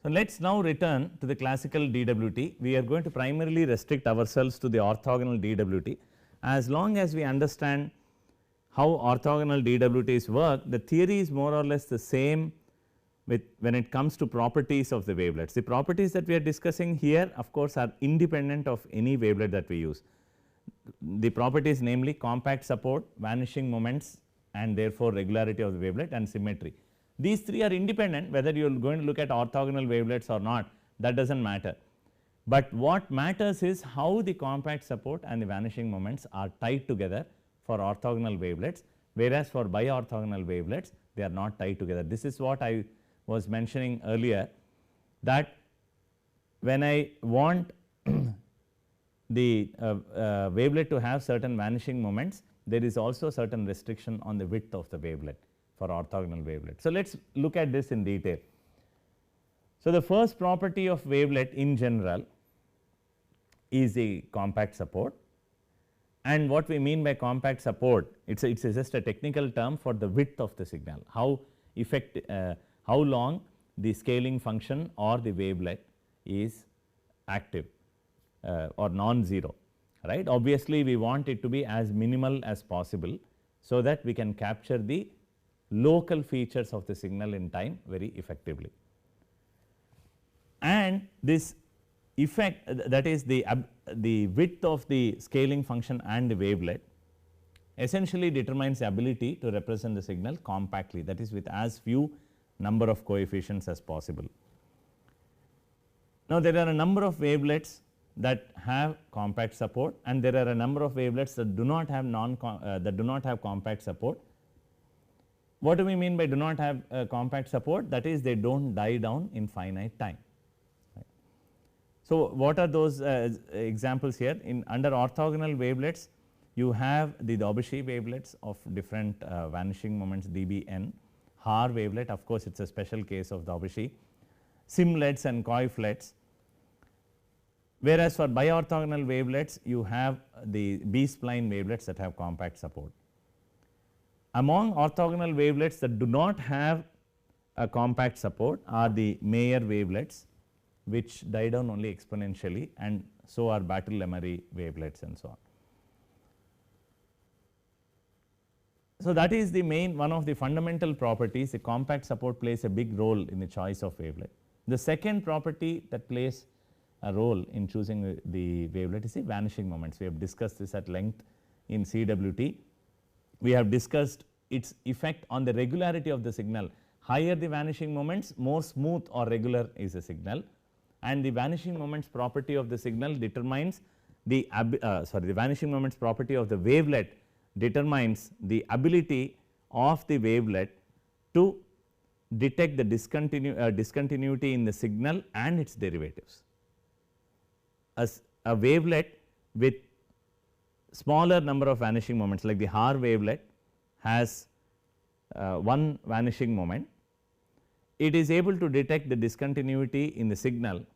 So, let us now return to the classical DWT. We are going to primarily restrict ourselves to the orthogonal DWT. As long as we understand how orthogonal DWTs work, the theory is more or less the same with when it comes to properties of the wavelets. The properties that we are discussing here of course are independent of any wavelet that we use. The properties namely compact support, vanishing moments, and therefore regularity of the wavelet and symmetry. These three are independent, whether you are going to look at orthogonal wavelets or not, that does not matter. But what matters is how the compact support and the vanishing moments are tied together for orthogonal wavelets, whereas for biorthogonal wavelets they are not tied together. This is what I was mentioning earlier, that when I want the wavelet to have certain vanishing moments, there is also certain restriction on the width of the wavelet for orthogonal wavelet. So, let us look at this in detail. So, the first property of wavelet in general is the compact support, and what we mean by compact support, it is just a technical term for the width of the signal, how long the scaling function or the wavelet is active or non-zero, right. Obviously, we want it to be as minimal as possible, so that we can capture the local features of the signal in time very effectively. And this effect, that is the width of the scaling function and the wavelet, essentially determines the ability to represent the signal compactly, that is with as few number of coefficients as possible. Now, there are a number of wavelets that have compact support, and there are a number of wavelets that do not have compact support. What do we mean by do not have compact support? That is, they do not die down in finite time. Right. So, what are those examples here? In under orthogonal wavelets, you have the Daubechies wavelets of different vanishing moments dBn, Haar wavelet, of course, it is a special case of Daubechies, Simlets and Wavelets. Whereas, for biorthogonal wavelets, you have the B-spline wavelets that have compact support. Among orthogonal wavelets that do not have a compact support are the Mayer wavelets, which die down only exponentially, and so are Battle-Emery wavelets and so on. So, that is the main one of the fundamental properties. The compact support plays a big role in the choice of wavelet. The second property that plays a role in choosing the wavelet is the vanishing moments. We have discussed this at length in CWT. We have discussed its effect on the regularity of the signal. Higher the vanishing moments, more smooth or regular is the signal, and the vanishing moments property of the signal determines the vanishing moments property of the wavelet determines the ability of the wavelet to detect the discontinuity in the signal and its derivatives. As a wavelet with smaller number of vanishing moments, like the Haar wavelet has one vanishing moment, it is able to detect the discontinuity in the signal,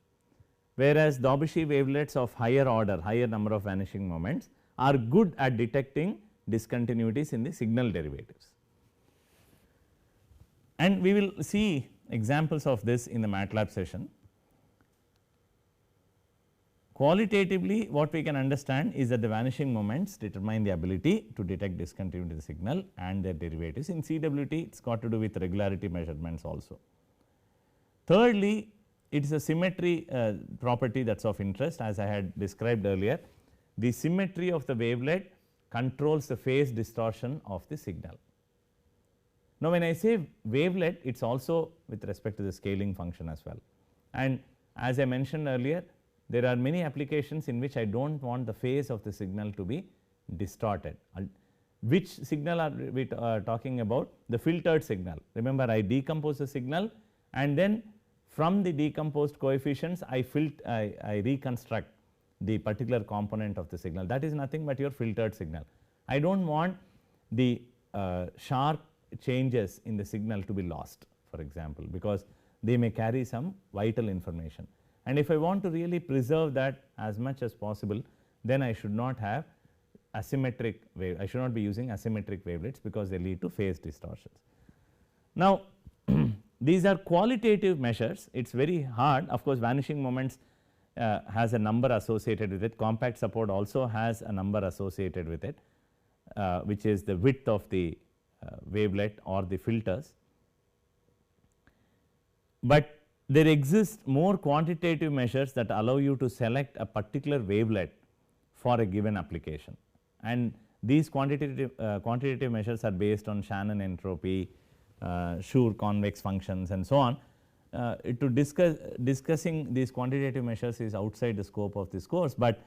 whereas Daubechies wavelets of higher order, higher number of vanishing moments are good at detecting discontinuities in the signal derivatives. And we will see examples of this in the MATLAB session. Qualitatively, what we can understand is that the vanishing moments determine the ability to detect discontinuity in the signal and their derivatives. In CWT, it has got to do with regularity measurements also. Thirdly, it is a symmetry property that is of interest, as I had described earlier. The symmetry of the wavelet controls the phase distortion of the signal. Now, when I say wavelet, it is also with respect to the scaling function as well. And as I mentioned earlier, there are many applications in which I do not want the phase of the signal to be distorted. Which signal are we talking about? The filtered signal. Remember, I decompose the signal, and then from the decomposed coefficients I reconstruct the particular component of the signal. That is nothing but your filtered signal. I do not want the sharp changes in the signal to be lost, for example, because they may carry some vital information. And if I want to really preserve that as much as possible, then I should not have asymmetric wave, I should not be using asymmetric wavelets because they lead to phase distortions. Now, these are qualitative measures. It is very hard, of course vanishing moments has a number associated with it, compact support also has a number associated with it, which is the width of the wavelet or the filters. But there exist more quantitative measures that allow you to select a particular wavelet for a given application, and these quantitative measures are based on Shannon entropy, Schur convex functions and so on. To discussing these quantitative measures is outside the scope of this course, but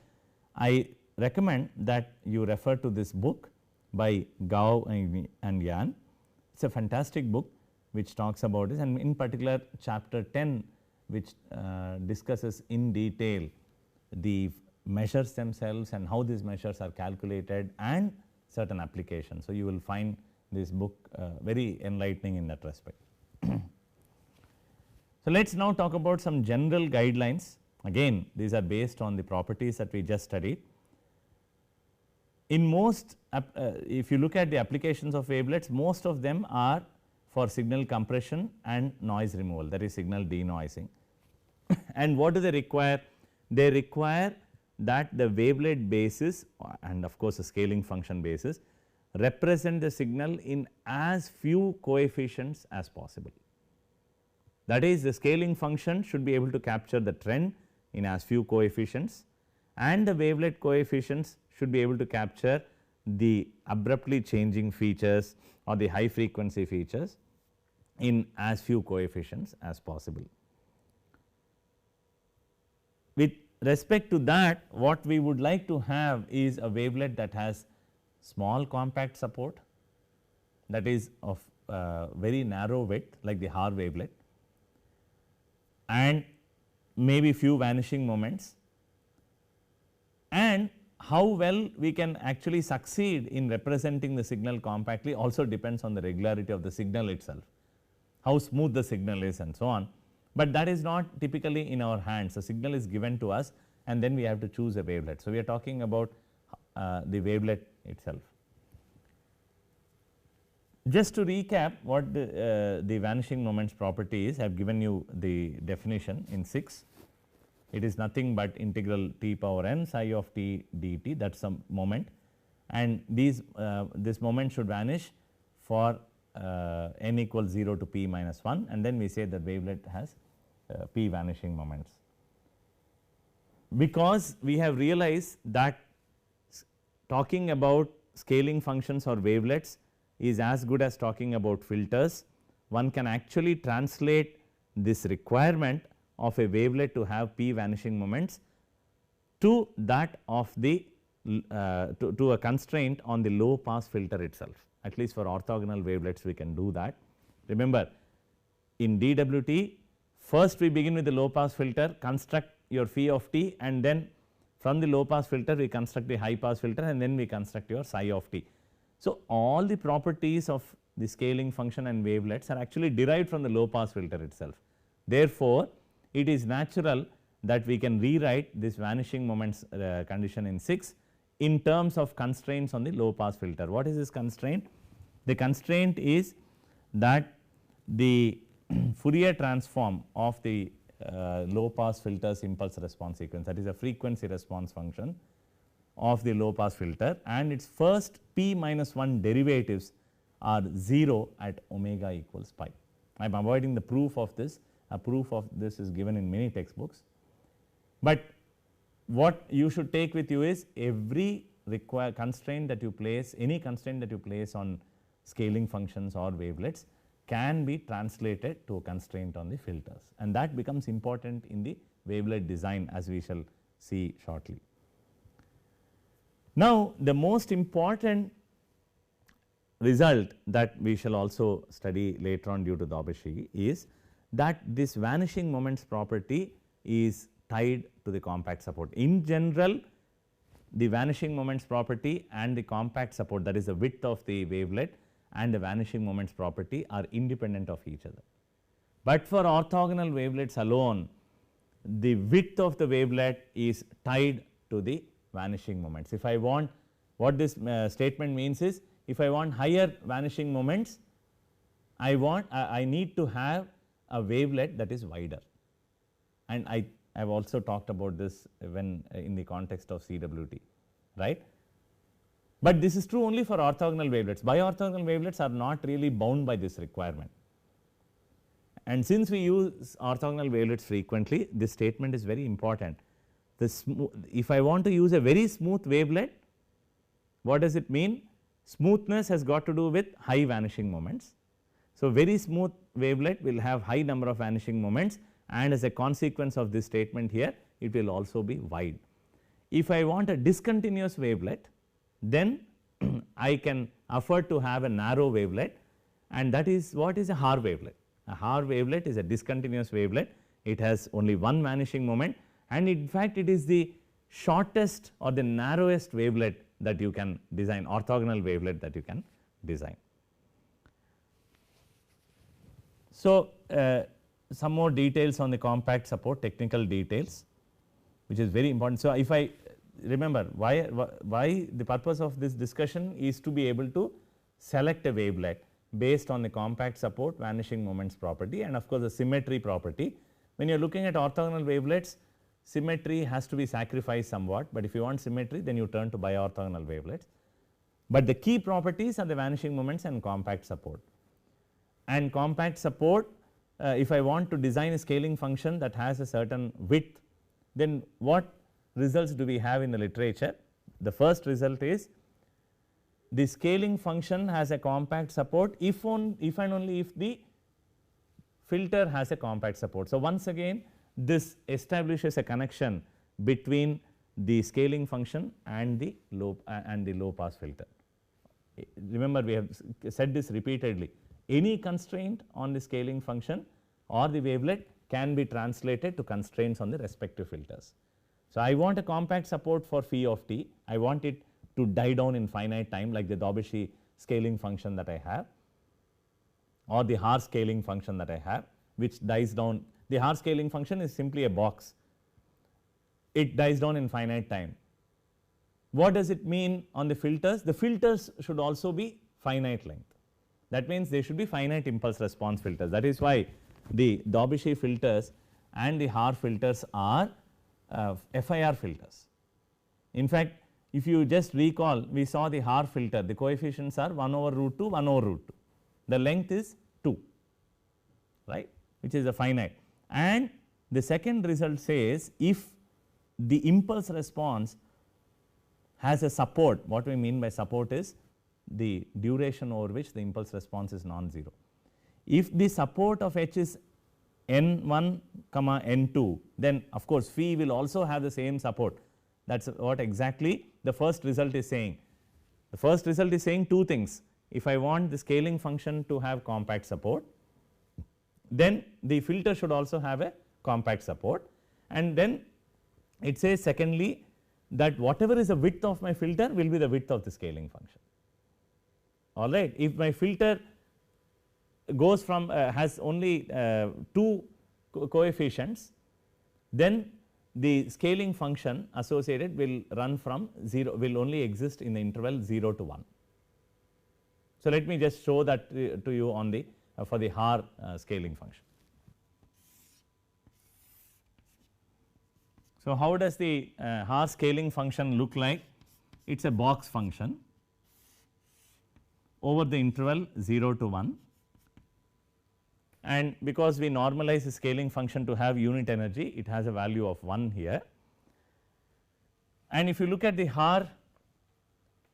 I recommend that you refer to this book by Gao and Yan. It is a fantastic book which talks about this, and in particular chapter 10 which discusses in detail the measures themselves and how these measures are calculated and certain applications. So, you will find this book very enlightening in that respect. So, let us now talk about some general guidelines. Again, these are based on the properties that we just studied. In most if you look at the applications of wavelets, most of them are for signal compression and noise removal, that is signal denoising. And what do they require? They require that the wavelet basis and of course, a scaling function basis represent the signal in as few coefficients as possible. That is, the scaling function should be able to capture the trend in as few coefficients, and the wavelet coefficients should be able to capture the abruptly changing features or the high frequency features in as few coefficients as possible. With respect to that, what we would like to have is a wavelet that has small compact support, that is of very narrow width like the Haar wavelet, and maybe few vanishing moments, and how well we can actually succeed in representing the signal compactly also depends on the regularity of the signal itself, how smooth the signal is and so on, but that is not typically in our hands. The signal is given to us and then we have to choose a wavelet. So, we are talking about the wavelet itself. Just to recap what the vanishing moments property is, I have given you the definition in 6. It is nothing but integral t power n psi of t dt, that is some moment, and these this moment should vanish for n equals 0 to p minus 1, and then we say that wavelet has p vanishing moments. Because we have realized that talking about scaling functions or wavelets is as good as talking about filters, one can actually translate this requirement of a wavelet to have p vanishing moments to that of the to a constraint on the low pass filter itself. At least for orthogonal wavelets we can do that. Remember, in DWT first we begin with the low pass filter, construct your phi of t, and then from the low pass filter we construct the high pass filter, and then we construct your psi of t. So, all the properties of the scaling function and wavelets are actually derived from the low pass filter itself. Therefore, it is natural that we can rewrite this vanishing moments condition in 6 in terms of constraints on the low pass filter. What is this constraint? The constraint is that the Fourier transform of the low pass filter's impulse response sequence, that is a frequency response function of the low pass filter, and its first p minus 1 derivatives are 0 at omega equals pi. I am avoiding the proof of this. A proof of this is given in many textbooks, but what you should take with you is every constraint that you place, any constraint that you place on scaling functions or wavelets can be translated to a constraint on the filters, and that becomes important in the wavelet design, as we shall see shortly. Now, the most important result that we shall also study later on due to Daubechies is that this vanishing moments property is tied to the compact support. In general, the vanishing moments property and the compact support, that is the width of the wavelet and the vanishing moments property, are independent of each other. But for orthogonal wavelets alone, the width of the wavelet is tied to the vanishing moments. If I want, what this statement means is, if I want higher vanishing moments, I need to have a wavelet that is wider, and I have also talked about this when in the context of CWT, right. But this is true only for orthogonal wavelets. Biorthogonal wavelets are not really bound by this requirement. And since we use orthogonal wavelets frequently, this statement is very important. If I want to use a very smooth wavelet, what does it mean? Smoothness has got to do with high vanishing moments. So, very smooth wavelet will have high number of vanishing moments, and as a consequence of this statement here, it will also be wide. If I want a discontinuous wavelet, then I can afford to have a narrow wavelet, and that is what is a Haar wavelet. A Haar wavelet is a discontinuous wavelet. It has only one vanishing moment, and in fact it is the shortest or the narrowest wavelet that you can design, orthogonal wavelet that you can design. So, some more details on the compact support, technical details, which is very important. So, if I remember why the purpose of this discussion is to be able to select a wavelet based on the compact support, vanishing moments property, and of course, the symmetry property. When you are looking at orthogonal wavelets, symmetry has to be sacrificed somewhat, but if you want symmetry, then you turn to biorthogonal wavelets. But the key properties are the vanishing moments and compact support. And compact support, if I want to design a scaling function that has a certain width, then what results do we have in the literature? The first result is the scaling function has a compact support if and only if the filter has a compact support. So, once again this establishes a connection between the scaling function and the low pass filter. Remember, we have said this repeatedly, any constraint on the scaling function or the wavelet can be translated to constraints on the respective filters. So, I want a compact support for phi of t, I want it to die down in finite time like the Daubechies scaling function that I have, or the Haar scaling function that I have, which dies down. The Haar scaling function is simply a box, it dies down in finite time. What does it mean on the filters? The filters should also be finite length. That means they should be finite impulse response filters. That is why the Daubechies filters and the Haar filters are FIR filters. In fact, if you just recall, we saw the Haar filter, the coefficients are 1 over root 2, 1 over root 2. The length is 2, right, which is a finite. And the second result says if the impulse response has a support, what we mean by support is the duration over which the impulse response is non-zero. If the support of H is n1, n2, then of course phi will also have the same support. That is what exactly the first result is saying. The first result is saying two things. If I want the scaling function to have compact support, then the filter should also have a compact support, and then it says secondly that whatever is the width of my filter will be the width of the scaling function. All right. If my filter goes from has only two coefficients, then the scaling function associated will run from 0, will only exist in the interval 0 to 1. So, let me just show that to you on the for the Haar scaling function. So, how does the Haar scaling function look like? It is a box function over the interval 0 to 1, and because we normalize the scaling function to have unit energy, it has a value of 1 here. And if you look at the Haar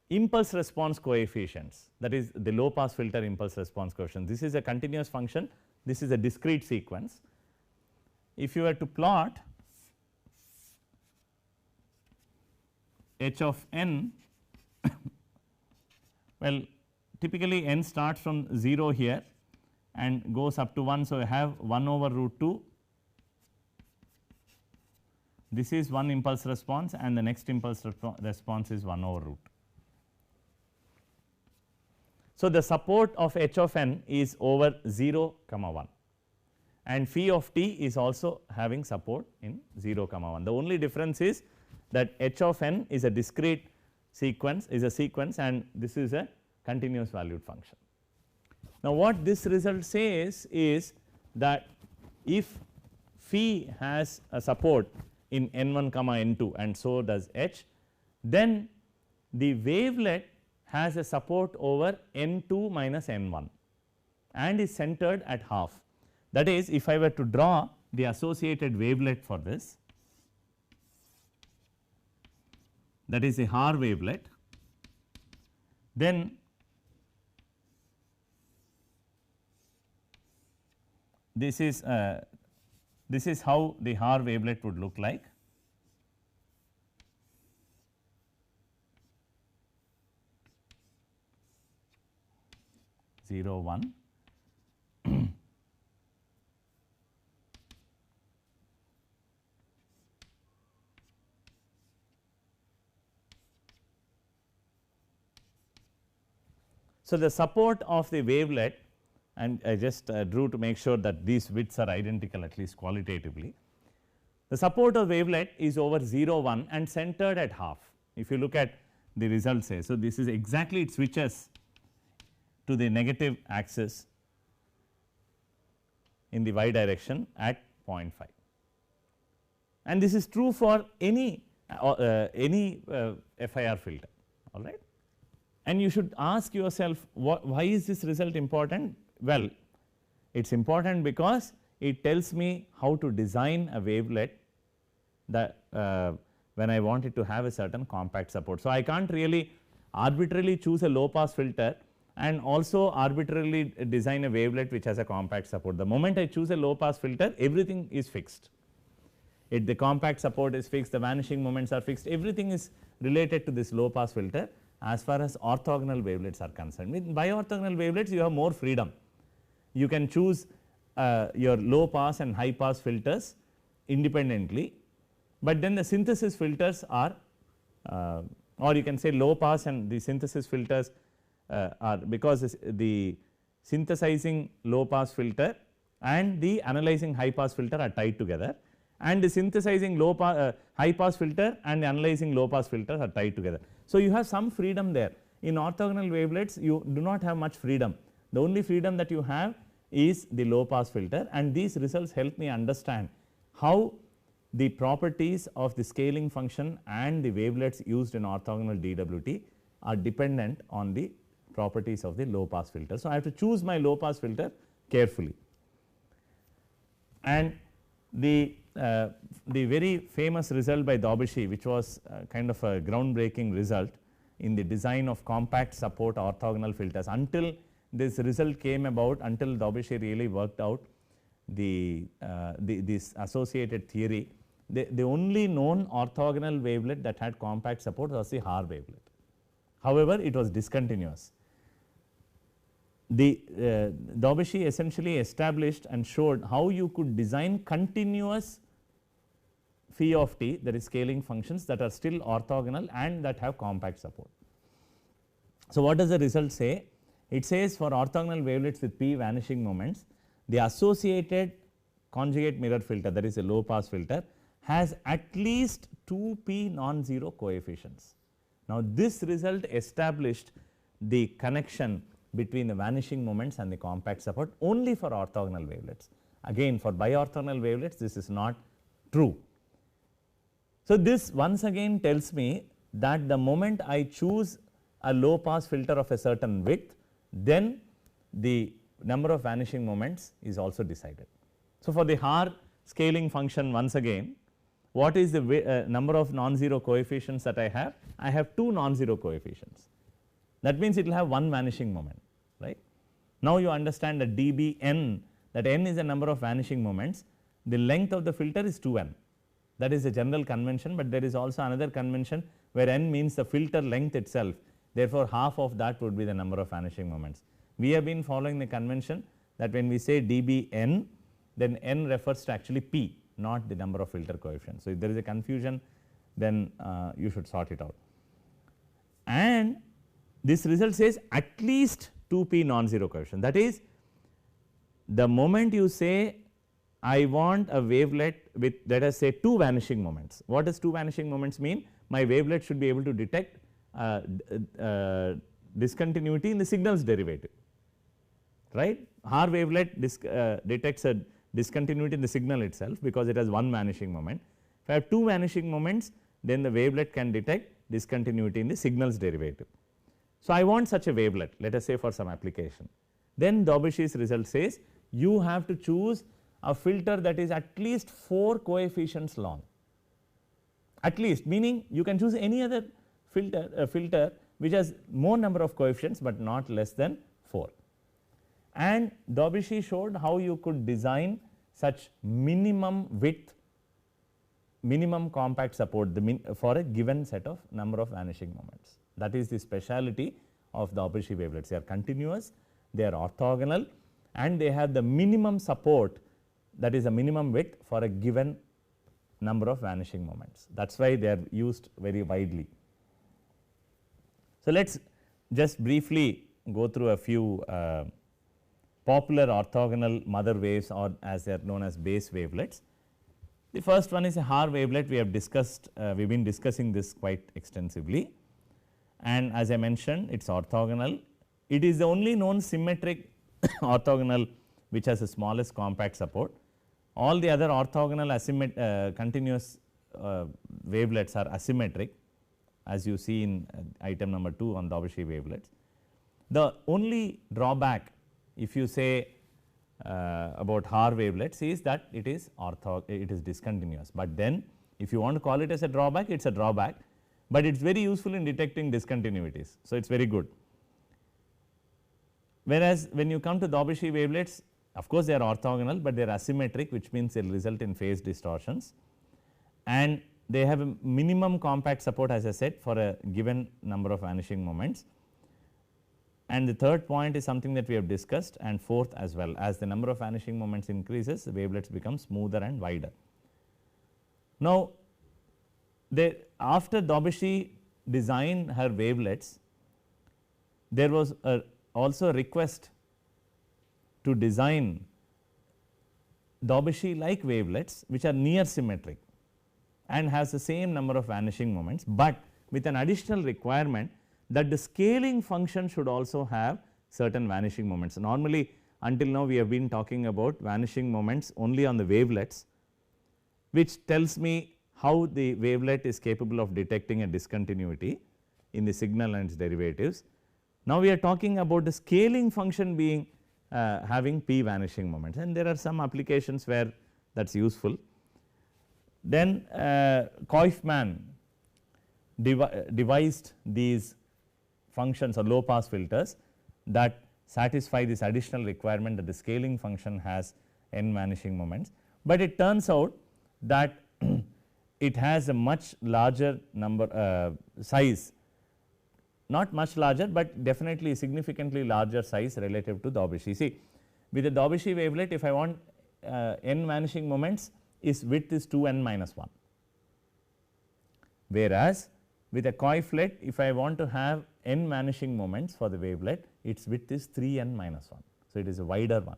impulse response coefficients, that is the low pass filter impulse response coefficient, this is a continuous function, this is a discrete sequence. If you were to plot h of n, well, typically n starts from 0 here and goes up to 1. So, I have 1 over root 2, this is one impulse response, and the next impulse response is 1 over root. So, the support of h of n is over 0 comma 1, and phi of t is also having support in 0 comma 1. The only difference is that h of n is a discrete sequence, and this is a continuous valued function. Now, what this result says is that if phi has a support in n1 comma n2 and so does h, then the wavelet has a support over n2 minus n1 and is centered at half. That is, if I were to draw the associated wavelet for this, that is a Haar wavelet, then this is how the Haar wavelet would look like. Zero, 1. So, the support of the wavelet, and I just drew to make sure that these widths are identical at least qualitatively. The support of wavelet is over 0, 1 and centered at half. If you look at the results here, so this is exactly, it switches to the negative axis in the y direction at 0.5, and this is true for any FIR filter, all right. And you should ask yourself, why is this result important? Well, it is important because it tells me how to design a wavelet that when I want it to have a certain compact support. So, I can't really arbitrarily choose a low pass filter and also arbitrarily design a wavelet which has a compact support. The moment I choose a low pass filter, everything is fixed. The compact support is fixed, the vanishing moments are fixed, everything is related to this low pass filter as far as orthogonal wavelets are concerned. With bi-orthogonal wavelets, you have more freedom. You can choose your low pass and high pass filters independently, but then the synthesis filters are or you can say low pass and the synthesis filters are, because the synthesizing low pass filter and the analyzing high pass filter are tied together, and the synthesizing high pass filter and the analyzing low pass filters are tied together. So, you have some freedom there. In orthogonal wavelets, you do not have much freedom. The only freedom that you have is the low pass filter, and these results help me understand how the properties of the scaling function and the wavelets used in orthogonal DWT are dependent on the properties of the low pass filter. So, I have to choose my low pass filter carefully, and the very famous result by Daubechies, which was kind of a groundbreaking result in the design of compact support orthogonal filters. Until this result came about, until Daubechies really worked out this associated theory, the only known orthogonal wavelet that had compact support was the Haar wavelet. However, it was discontinuous. Daubechies essentially established and showed how you could design continuous phi of t, that is scaling functions that are still orthogonal and that have compact support. So, what does the result say? It says for orthogonal wavelets with p vanishing moments, the associated conjugate mirror filter, that is a low pass filter, has at least 2p non-zero coefficients. Now, this result established the connection between the vanishing moments and the compact support only for orthogonal wavelets. Again, for bi-orthogonal wavelets, this is not true. So, this once again tells me that the moment I choose a low pass filter of a certain width, then the number of vanishing moments is also decided. So, for the Haar scaling function, once again, what is the number of non-zero coefficients that I have? I have 2 non-zero coefficients. That means it will have one vanishing moment, right. Now, you understand that dBn, that n is the number of vanishing moments, the length of the filter is 2n. That is the general convention, but there is also another convention where n means the filter length itself. Therefore, half of that would be the number of vanishing moments. We have been following the convention that when we say dBn, then n refers to actually p, not the number of filter coefficients. So, if there is a confusion, then you should sort it out. And this result says at least 2p non-zero coefficient. That is, the moment you say I want a wavelet with, let us say, 2 vanishing moments. What does 2 vanishing moments mean? My wavelet should be able to detect discontinuity in the signal's derivative, right. Haar wavelet detects a discontinuity in the signal itself, because it has one vanishing moment. If I have two vanishing moments, then the wavelet can detect discontinuity in the signal's derivative. So, I want such a wavelet, let us say for some application. Then Daubechies result says you have to choose a filter that is at least 4 coefficients long, at least, meaning you can choose any other filter which has more number of coefficients, but not less than 4. And Daubechies showed how you could design such minimum width, minimum compact support for a given set of number of vanishing moments. That is the speciality of Daubechies wavelets. They are continuous, they are orthogonal, and they have the minimum support, that is a minimum width for a given number of vanishing moments. That is why they are used very widely. So, let us just briefly go through a few popular orthogonal mother waves, or as they are known as base wavelets. The first one is a Haar wavelet. We have discussed, we have been discussing this quite extensively, and as I mentioned, it is orthogonal. It is the only known symmetric orthogonal which has the smallest compact support. All the other orthogonal continuous wavelets are asymmetric, as you see in item number 2 on Daubechies wavelets. The only drawback, if you say about Haar wavelets, is that it is discontinuous, but then if you want to call it as a drawback, it is a drawback, but it is very useful in detecting discontinuities. So, it is very good. Whereas, when you come to Daubechies wavelets, of course, they are orthogonal, but they are asymmetric, which means they will result in phase distortions, and they have a minimum compact support, as I said, for a given number of vanishing moments. And the third point is something that we have discussed, and fourth as well, as the number of vanishing moments increases, the wavelets become smoother and wider. Now, after Daubechies designed her wavelets, there was also a request to design Daubechies like wavelets which are near symmetric and has the same number of vanishing moments, but with an additional requirement that the scaling function should also have certain vanishing moments. Normally, until now we have been talking about vanishing moments only on the wavelets, which tells me how the wavelet is capable of detecting a discontinuity in the signal and its derivatives. Now, we are talking about the scaling function being having p vanishing moments, and there are some applications where that is useful. Then Kaufman devised these functions or low pass filters that satisfy this additional requirement that the scaling function has n vanishing moments, but it turns out that it has a much larger number size, not much larger, but definitely significantly larger size relative to Daubechies. See, with the Daubechies wavelet, if I want n vanishing moments, its width is 2n minus 1, whereas with a Wavelet, if I want to have n vanishing moments for the wavelet, its width is 3n minus 1. So, it is a wider one.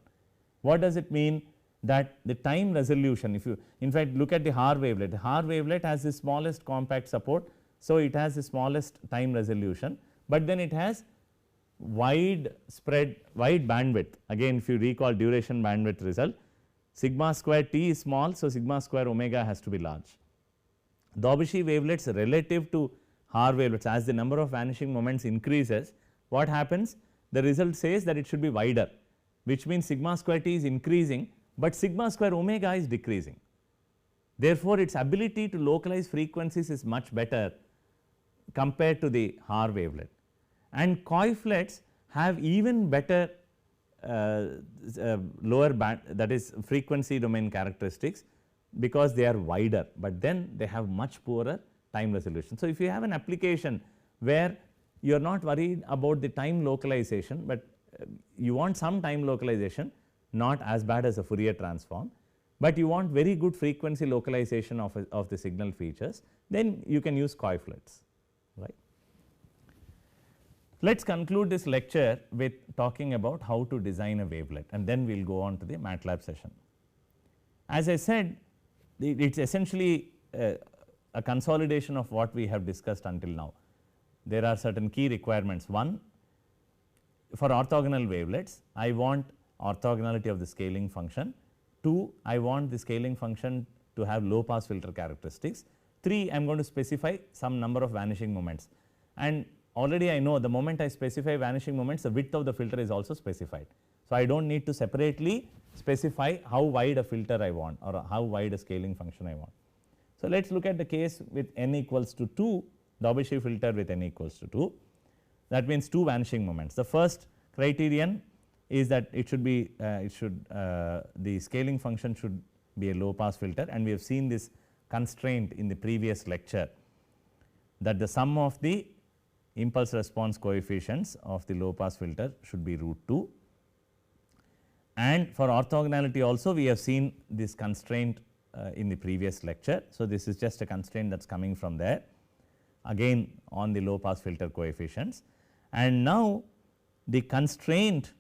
What does it mean? That the time resolution, if you in fact look at the Haar wavelet has the smallest compact support. So, it has the smallest time resolution, but then it has wide bandwidth. Again, if you recall duration bandwidth result, sigma square t is small. So, sigma square omega has to be large. Daubechies wavelets relative to Haar wavelets, as the number of vanishing moments increases, what happens? The result says that it should be wider, which means sigma square t is increasing, but sigma square omega is decreasing. Therefore, its ability to localize frequencies is much better compared to the Haar wavelet, and Wavelets have even better lower band, that is frequency domain characteristics, because they are wider, but then they have much poorer time resolution. So, if you have an application where you are not worried about the time localization, but you want some time localization, not as bad as a Fourier transform, but you want very good frequency localization of the signal features, then you can use Wavelets, right. Let us conclude this lecture with talking about how to design a wavelet, and then we will go on to the MATLAB session. As I said, it is essentially a consolidation of what we have discussed until now. There are certain key requirements. One, for orthogonal wavelets, I want orthogonality of the scaling function, 2, I want the scaling function to have low pass filter characteristics. 3, I am going to specify some number of vanishing moments, and already I know the moment I specify vanishing moments, the width of the filter is also specified. So, I do not need to separately specify how wide a filter I want or how wide a scaling function I want. So, let us look at the case with n equals to 2, Daubechies filter with n equals to 2. That means 2 vanishing moments. The first criterion is that it should be the scaling function should be a low pass filter, and we have seen this constraint in the previous lecture, that the sum of the impulse response coefficients of the low pass filter should be root 2. And for orthogonality also we have seen this constraint in the previous lecture. So, this is just a constraint that is coming from there again on the low pass filter coefficients, and now the constraint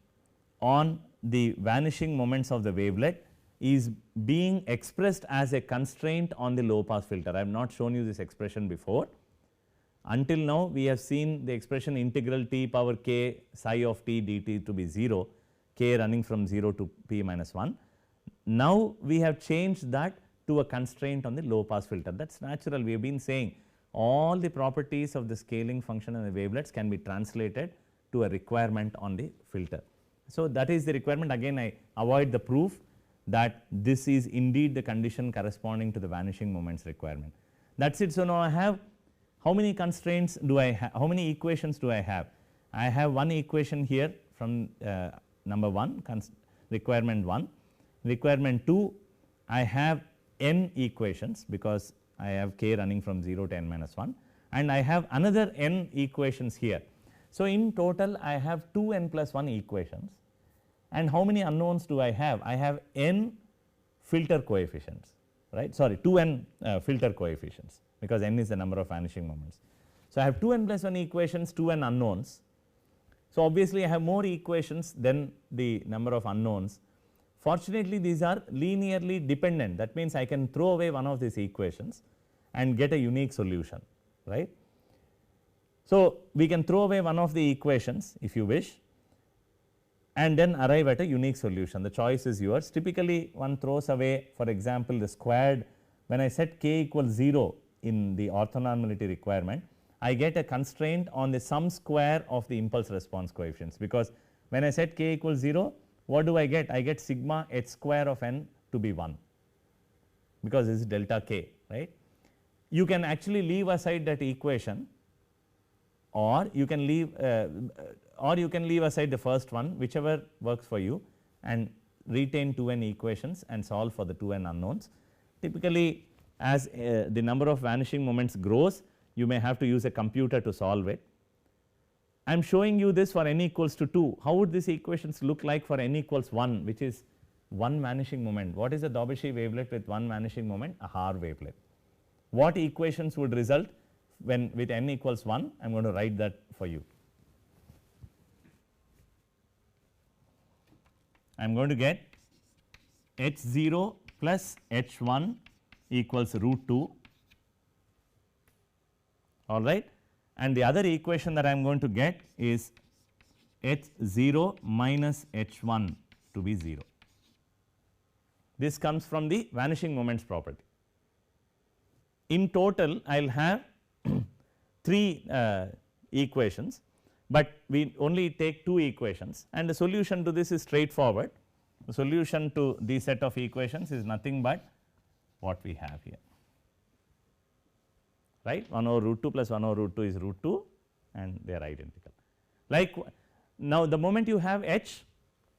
on the vanishing moments of the wavelet is being expressed as a constraint on the low pass filter. I have not shown you this expression before. Until now we have seen the expression integral t power k psi of t dt to be 0, k running from 0 to p minus 1. Now we have changed that to a constraint on the low pass filter. That is natural. We have been saying all the properties of the scaling function and the wavelets can be translated to a requirement on the filter. So, that is the requirement. Again I avoid the proof that this is indeed the condition corresponding to the vanishing moments requirement. That is it. So, now I have how many constraints do I have, how many equations do I have? I have one equation here from number 1, requirement 1, requirement 2, I have n equations because I have k running from 0 to n minus 1, and I have another n equations here. So, in total I have 2 n plus 1 equations, and how many unknowns do I have? I have n filter coefficients, right, sorry 2 n filter coefficients, because n is the number of vanishing moments. So, I have 2 n plus 1 equations, 2 n unknowns. So, obviously I have more equations than the number of unknowns. Fortunately these are linearly dependent, that means I can throw away one of these equations and get a unique solution, right. So, we can throw away one of the equations if you wish and then arrive at a unique solution. The choice is yours. Typically one throws away, for example, the squared. When I set k equals 0 in the orthonormality requirement, I get a constraint on the sum square of the impulse response coefficients, because when I set k equals 0, what do I get? I get sigma h square of n to be 1, because this is delta k, right. You can actually leave aside that equation, or you can leave aside the first one, whichever works for you, and retain 2 n equations and solve for the 2 n unknowns. Typically as the number of vanishing moments grows, you may have to use a computer to solve it. I am showing you this for n equals to 2. How would these equations look like for n equals 1, which is 1 vanishing moment? What is a Daubechies wavelet with 1 vanishing moment? A Haar wavelet. What equations would result when with n equals 1? I am going to write that for you. I am going to get h0 plus h1 equals root 2, all right, and the other equation that I am going to get is h0 minus h1 to be 0. This comes from the vanishing moments property. In total I will have 3 equations, but we only take 2 equations, and the solution to this is straightforward. The solution to this set of equations is nothing but what we have here, right. 1 over root 2 plus 1 over root 2 is root 2, and they are identical. Like now the moment you have h,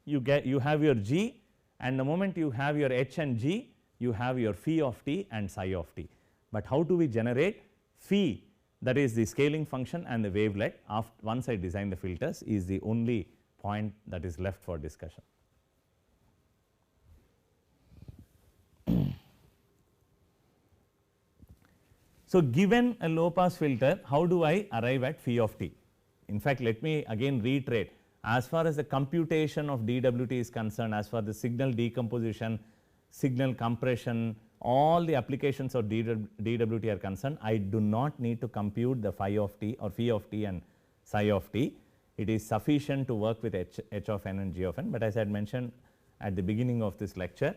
you have your g, and the moment you have your h and g, you have your phi of t and psi of t. But how do we generate phi, that is the scaling function, and the wavelet once I design the filters is the only point that is left for discussion. So, given a low pass filter, how do I arrive at phi of t? In fact, let me again reiterate, as far as the computation of DWT is concerned, as far as the signal decomposition, signal compression, all the applications of DWT are concerned, I do not need to compute the phi of t or phi of t and psi of t. It is sufficient to work with h of n and g of n, but as I had mentioned at the beginning of this lecture,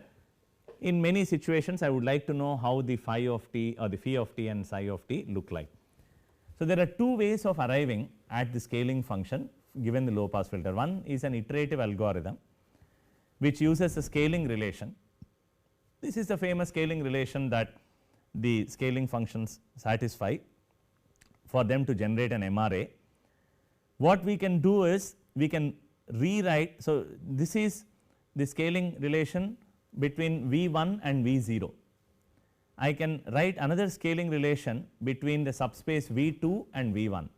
in many situations I would like to know how the phi of t or the phi of t and psi of t look like. So, there are two ways of arriving at the scaling function given the low pass filter. One is an iterative algorithm which uses a scaling relation. This is the famous scaling relation that the scaling functions satisfy for them to generate an MRA. What we can do is we can rewrite. So, this is the scaling relation between V1 and V0. I can write another scaling relation between the subspace V2 and V1.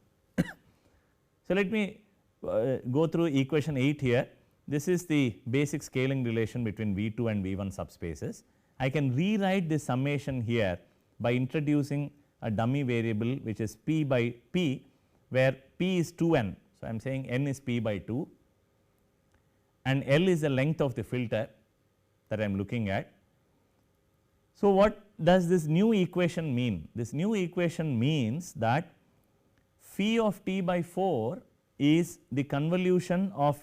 So, let me go through equation 8 here. This is the basic scaling relation between V2 and V1 subspaces. I can rewrite this summation here by introducing a dummy variable which is p by p, where p is 2n. So, I am saying n is p by 2 and L is the length of the filter that I am looking at. So, what does this new equation mean? This new equation means that phi of t by 4 is the convolution of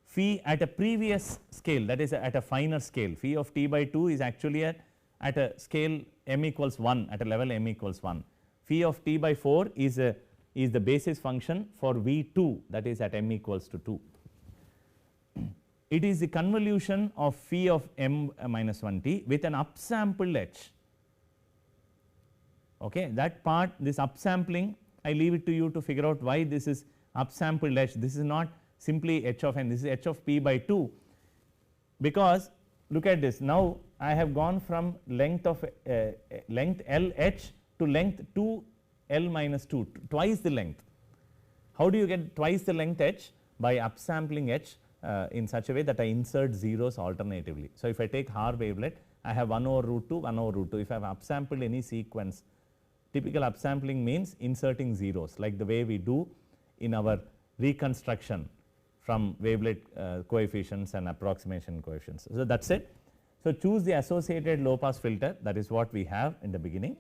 phi at a previous scale, that is at a finer scale. Phi of t by 2 is actually at a scale m equals 1, at a level m equals 1. Phi of t by 4 is the basis function for V2, that is at m equals to 2. It is the convolution of phi of m minus 1 t with an upsampled h. Okay, that part, this upsampling, I leave it to you to figure out why this is upsampled h. This is not simply h of n, this is h of p by 2, because look at this. Now, I have gone from length of length L h to length 2 L minus 2, twice the length. How do you get twice the length h? By upsampling h in such a way that I insert zeros alternatively. So, if I take Haar wavelet, I have 1 over root 2, 1 over root 2. If I have upsampled any sequence, typical upsampling means inserting zeros, like the way we do in our reconstruction from wavelet coefficients and approximation coefficients. So, that is it. So, choose the associated low pass filter, that is what we have in the beginning,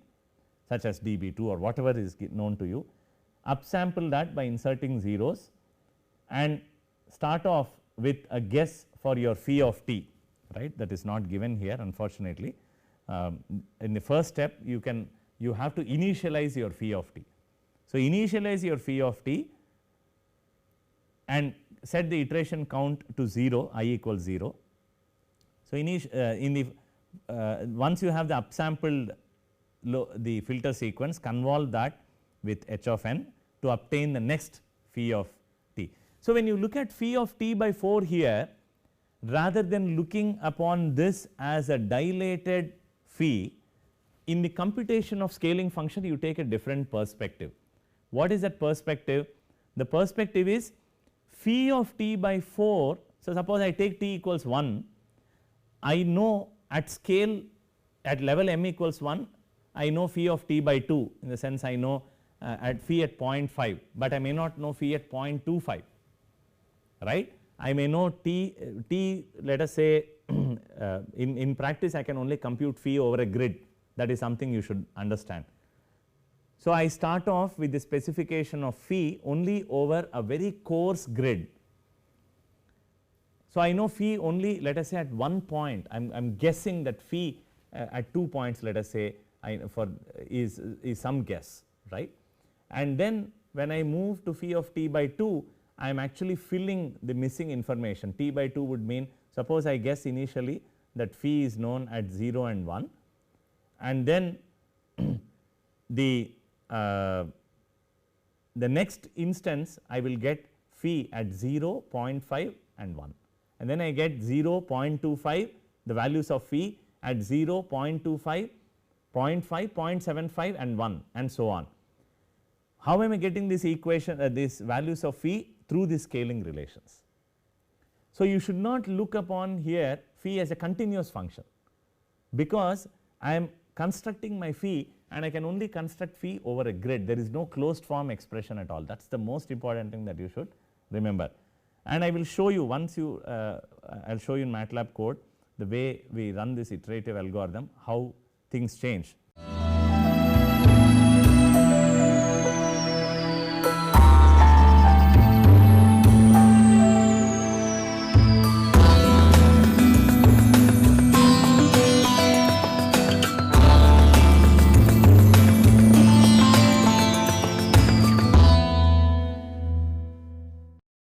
such as dB2 or whatever is known to you. Upsample that by inserting zeros and start off with a guess for your phi of t, right, that is not given here unfortunately. In the first step you have to initialize your phi of t. So, initialize your phi of t and set the iteration count to 0, I equals 0. So, once you have the upsampled the filter sequence, convolve that with h of n to obtain the next phi of t. So, when you look at phi of t by 4 here, rather than looking upon this as a dilated phi, in the computation of scaling function you take a different perspective. What is that perspective? The perspective is phi of t by 4. So, suppose I take t equals 1, I know at scale at level m equals 1, I know phi of t by 2, in the sense I know at phi at 0.5, but I may not know phi at 0.25, right. I may know t let us say in practice I can only compute phi over a grid, that is something you should understand. So, I start off with the specification of phi only over a very coarse grid. So, I know phi only let us say at one point, I am guessing that phi at 2 points let us say is some guess, right. And then when I move to phi of t by 2, I am actually filling the missing information. T by 2 would mean, suppose I guess initially that phi is known at 0 and 1, and then the next instance I will get phi at 0, 0.5 and 1, and then I get 0, 0.25, the values of phi at 0, 0.25, 0.5, 0.75 and 1, and so on. How am I getting this equation, these values of phi? Through the scaling relations. So, you should not look upon here phi as a continuous function, because I am constructing my phi and I can only construct phi over a grid. There is no closed form expression at all. That is the most important thing that you should remember. And I will show you once you I will show you in MATLAB code the way we run this iterative algorithm, how things change.